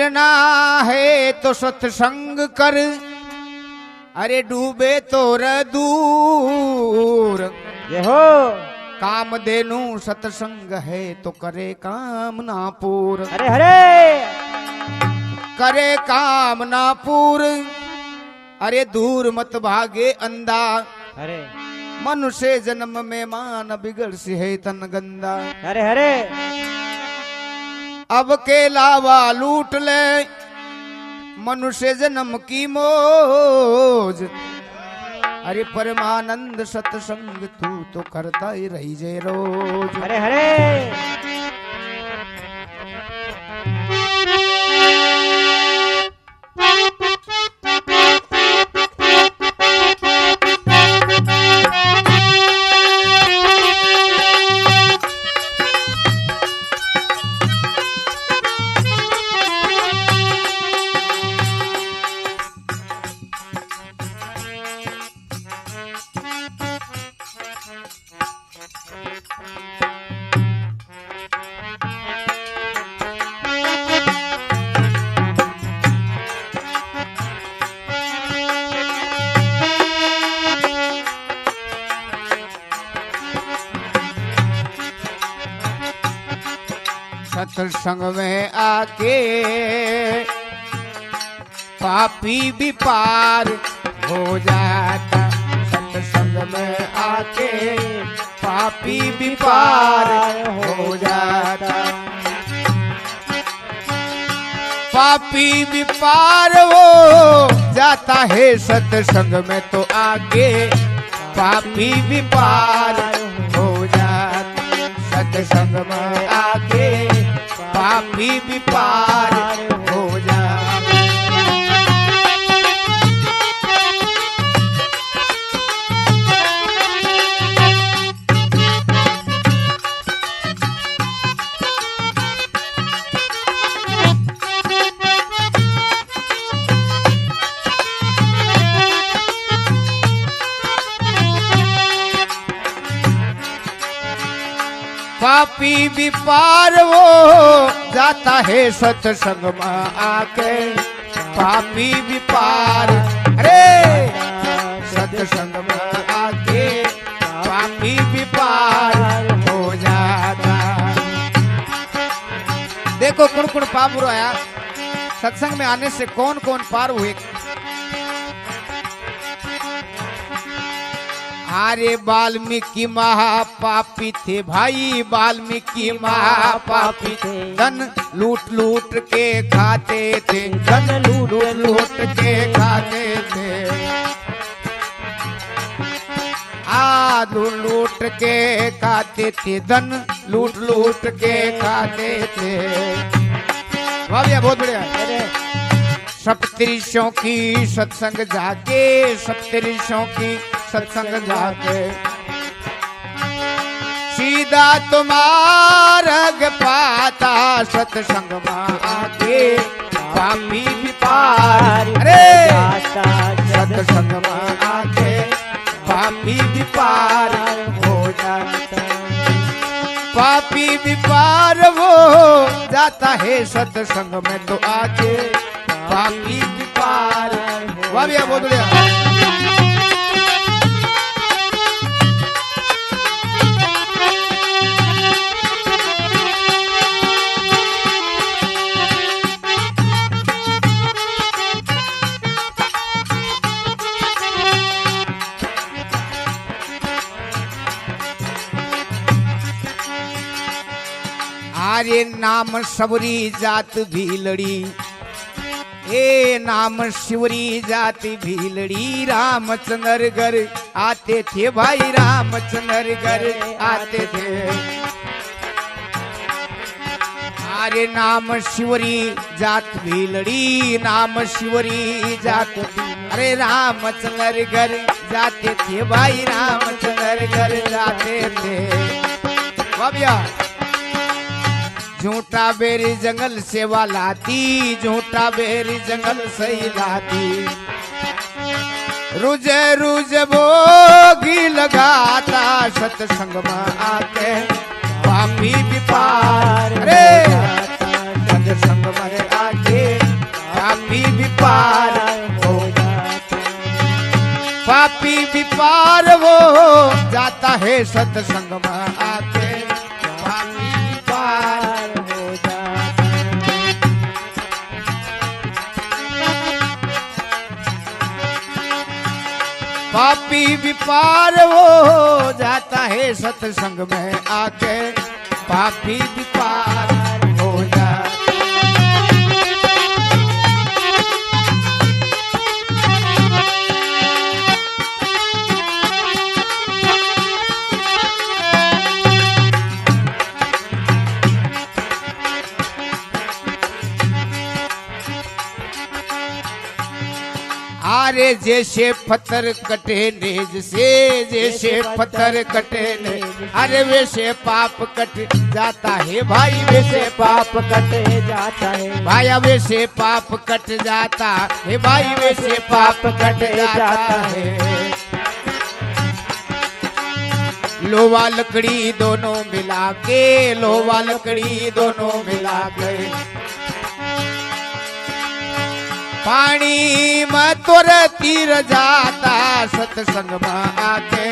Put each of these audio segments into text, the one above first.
गिरना है तो सत्संग कर, अरे डूबे तो दूर। ये हो काम देनु सत्संग है तो करे काम ना पूर, अरे हरे करे काम ना पूर। अरे दूर मत भागे अंधा, हरे मनुष्य जन्म में मान बिगड़ सी है तन गंदा। हरे हरे अब के लावा लूट ले मनुष्य जन्म की मौज। अरे परमानंद सत्संग तू तो करता ही रही जे रोज। हरे हरे सत्संग में आके पापी भी पार हो जाता। सत्संग में आके पापी भी पार हो जाता। पापी भी पार हो जाता है सत्संग में तो आगे पापी भी पार हो जाता। सत्संग में आगे पापी भी पार हो जाता। पापी भी पार वो जाता है सत्संग में आके पापी भी पार। अरे सत्संग में आके पापी भी पार हो जाता। देखो कौन कौन पाप आया सत्संग में आने से, कौन कौन पार हुए। अरे वाल्मीकि महापापी थे भाई, वाल्मीकि महापापी थे। धन लूट लूट के खाते थे, धन लूट लूट के खाते थे। लूट लूट के खाते थे, धन लूट लूट के खाते थे। वाह भैया बहुत बढ़िया। सप्तऋषियों की सत्संग जाके, सप्तऋषियों की सत्संग जाके सीधा तुम्हारा पाता। सत्संग में आके पापी भी पार। अरे सत्संग में आके पापी भी पार हो जाता। पापी भी पार हो जाता है सत्संग में तो आके पापी भी पार। वाह भैया बहुत बढ़िया। आर्य नाम सबरी जात भी लड़ी, ए नाम शिवरी जात भी लड़ी। रामचंद्र घर आते थे भाई, रामचंद्र घर आते थे। आर्य नाम शिवरी जात भी लड़ी, नाम शिवरी जात भी। अरे रामचंद्र घर जाते थे भाई, रामचंद्र घर जाते थे। भैया झूठा बेरी जंगल से लाती, झूठा बेरी जंगल से लाती। रुज रुज भोगी लगाता सत्संग में आके पापी भी पार। अरे सत्संग में आके पार वो जाता है सत्संग में आके पापी भी पार हो जाता है। पापी भी पार वो जाता है सत्संग में आके पापी भी पार हो जाता है। आरे जैसे पत्थर कटे नेज से जैसे पत्थर कटे नेज अरे वैसे पाप कट जाता है भाई वैसे पाप कटे जाता है भाई वैसे पाप कट जाता है भाई वैसे पाप कट जाता है। लोहा लकड़ी दोनों मिला के लोहा लकड़ी दोनों मिला के पानी में तोर तीर जाता सत्संग में आके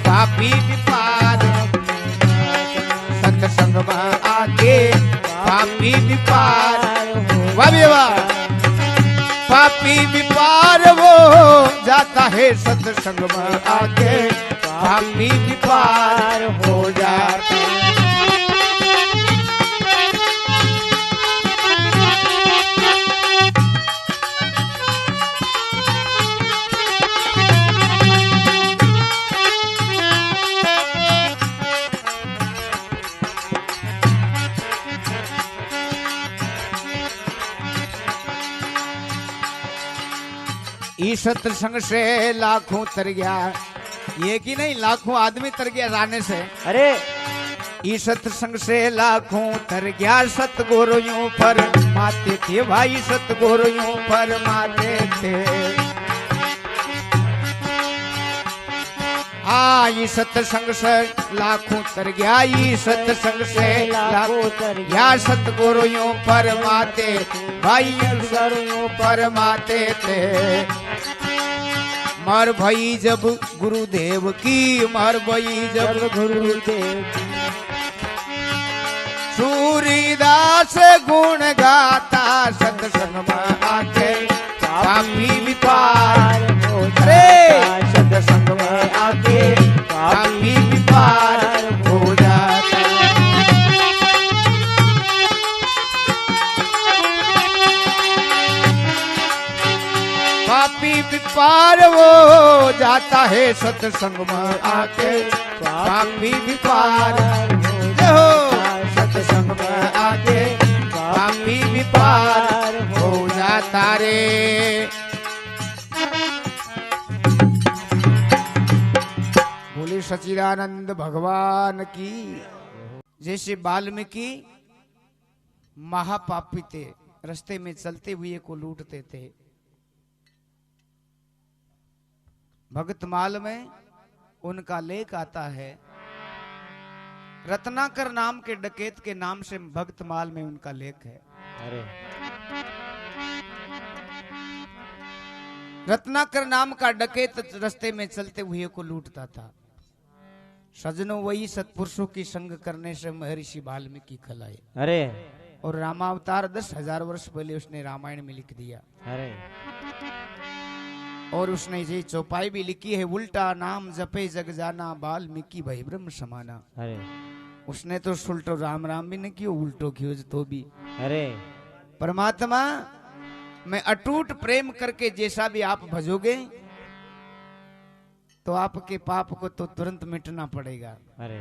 पापी भी पार सत्संग में आके पापी भी पार वाह भी वाह पापी भी पार वो जाता है सत्संग में आके पापी भी पार हो जाता है। इस सत्संग से लाखों तर गया ये कि नहीं लाखों आदमी तर गया जाने से अरे इस सत्संग से लाखों तर गया सतगुरुओं पर माते थे भाई सतगुरुओं पर माते थे। इस सत्संग से लाखों तर गया इस सत्संग से लाखों तर गया सतगुरुओं पर माते भाई सतगुरुओं पर माते थे। मर भई जब गुरुदेव की मर भई जब गुरुदेव की सूरीदास गुण गाता सत्संग में आके पापी भी पार हो जाता सत्संग में आके पापी भी पार हो जाता। पापी भी पार वो जाता है सत्संग में आके पापी भी पार हो सत्संग में आके पापी भी पार हो जाता रे। बोले सच्चिदानंद भगवान की। जैसे वाल्मीकि महापापी थे रास्ते में चलते हुए को लूटते थे भगतमाल में उनका लेख आता है रत्नाकर नाम के डकैत के नाम से भगतमाल में उनका लेख है। अरे रत्नाकर नाम का डकैत रास्ते में चलते हुए को लूटता था। सजनों वही सत्पुरुषों की संग करने से महर्षि वाल्मीकि खलाए। अरे और रामावतार 10,000 वर्ष पहले उसने रामायण में लिख दिया। अरे और उसने ये चौपाई भी लिखी है उल्टा नाम जपे जग जाना वाल्मीकि भई ब्रह्म समाना। अरे उसने तो सुल्टो राम राम भी नहीं किया उल्टो कियो तो भी। अरे परमात्मा में अटूट प्रेम करके जैसा भी आप भजोगे तो आपके पाप को तो तुरंत मिटना पड़ेगा। अरे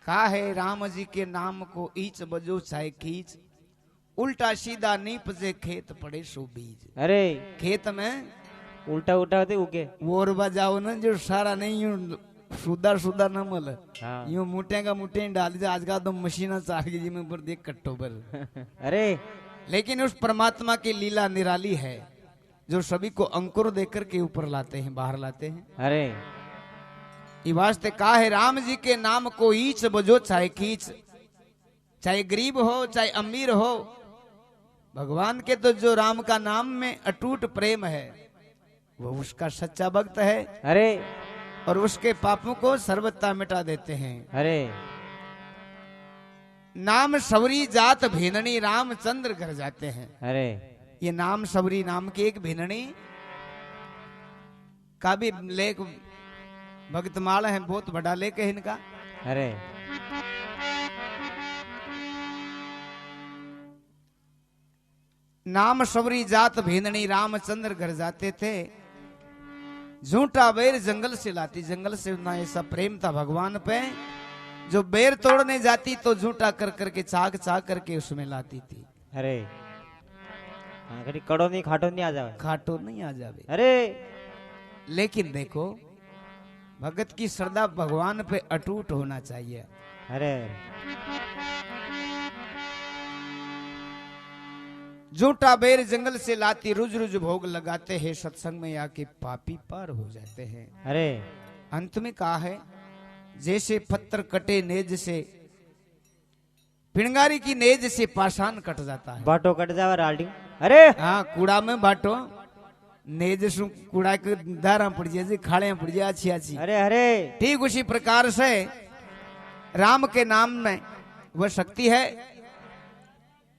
कहा है राम जी के नाम को ईच बजो चाहे खींच उल्टा सीधा नीप जे खेत पड़े सो बीज। अरे खेत में उल्टा उल्टा होते उके वोर बजाओ ना जो सारा नहीं यूं सुधा सुधा न मल हाँ। यूं मुठे का मुठे डाल दे आज का तो मशीन चाह गई जी में पर देख कट्टो पर। अरे लेकिन उस परमात्मा की लीला निराली है जो सभी को अंकुर देकर के ऊपर लाते हैं बाहर लाते हैं। अरे ये वास्ते कहा है राम जी के नाम को ईच बजो चाहे खींच चाहे गरीब हो चाहे अमीर हो भगवान के तो जो राम का नाम में अटूट प्रेम है वो उसका सच्चा भक्त है अरे और उसके पापों को सर्वथा मिटा देते हैं। अरे नाम सवरी जात भेननी रामचंद्र घर जाते हैं। अरे ये नाम सवरी नाम की एक भेननी का भी लेख भक्तमाल है, बहुत बड़ा लेख है इनका। अरे नाम सवरी जात भेननी रामचंद्र घर जाते थे। झूठा बेर जंगल से लाती, जंगल से ना ऐसा प्रेम था भगवान पे, जो बेर तोड़ने जाती तो झूठा कर करके चाक चाक करके उसमें लाती थी। अरे हाँ, कभी कड़ो नहीं खाटो नहीं आ जावे, खाटो नहीं आ जावे। अरे लेकिन देखो भगत की श्रद्धा भगवान पे अटूट होना चाहिए। अरे झूठा बेर जंगल से लाती, रुज रुज भोग लगाते हैं, सत्संग में आके पापी पार हो जाते हैं। अरे अंत में कहा है जैसे पत्थर कटे नेज से, पिणगारी की नेज से पाषाण कट जाता है। बाटो कट जावा राल्डिंग। अरे हाँ कूड़ा में बाटो नेज सु कूड़ा के दारा पड़ जाए, खाड़े पड़ जाए अच्छी अच्छी। अरे अरे ठीक उसी प्रकार से राम के नाम में वह शक्ति है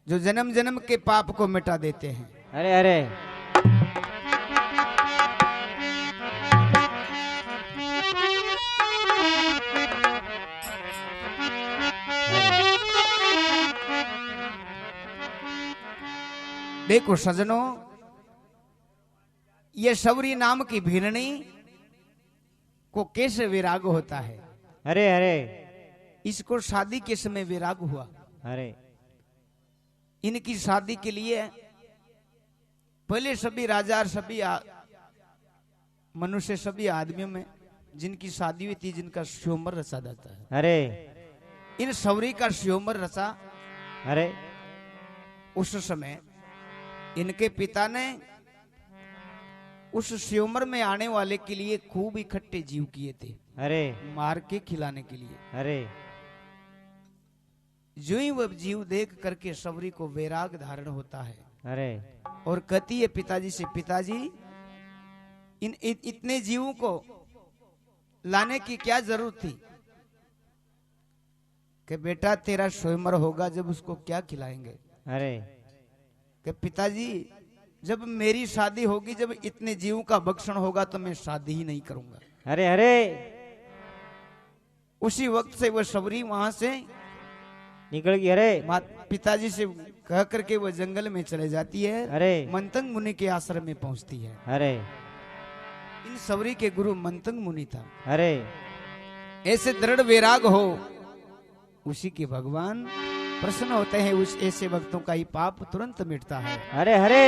जो जन्म जन्म के पाप को मिटा देते हैं। अरे अरे देखो सजनों, ये सवरी नाम की भिरणी को कैसे विराग होता है। अरे अरे इसको शादी के समय विराग हुआ। अरे इनकी शादी के लिए पहले सभी राजा और सभी मनुष्य, सभी आदमियों में जिनकी शादी हुई थी, जिनका स्वयंवर रचा जाता है। अरे इन सवरी का स्वयंवर रचा। अरे उस समय इनके पिता ने उस स्वयंवर में आने वाले के लिए खूब इकट्ठे जीव किए थे, अरे मार के खिलाने के लिए। अरे जो ही वह जीव देख करके सवरी को वैराग धारण होता है अरे और कहती है पिताजी से, पिताजी इतने जीवों को लाने की क्या जरूरत थी कि बेटा तेरा स्वयंवर होगा जब उसको क्या खिलाएंगे। अरे कि पिताजी जब मेरी शादी होगी, जब इतने जीवों का भक्षण होगा तो मैं शादी ही नहीं करूंगा। अरे अरे उसी वक्त से वह सवरी वहां से निकल गई। अरे पिताजी से कह करके वह जंगल में चले जाती है। अरे मंतंग मुनि के आश्रम में पहुंचती है। अरे इन सवरी के गुरु मंतंग मुनि था। अरे ऐसे दृढ़ वैराग हो उसी के भगवान प्रसन्न होते हैं। उस ऐसे भक्तों का ही पाप तुरंत मिटता है। अरे अरे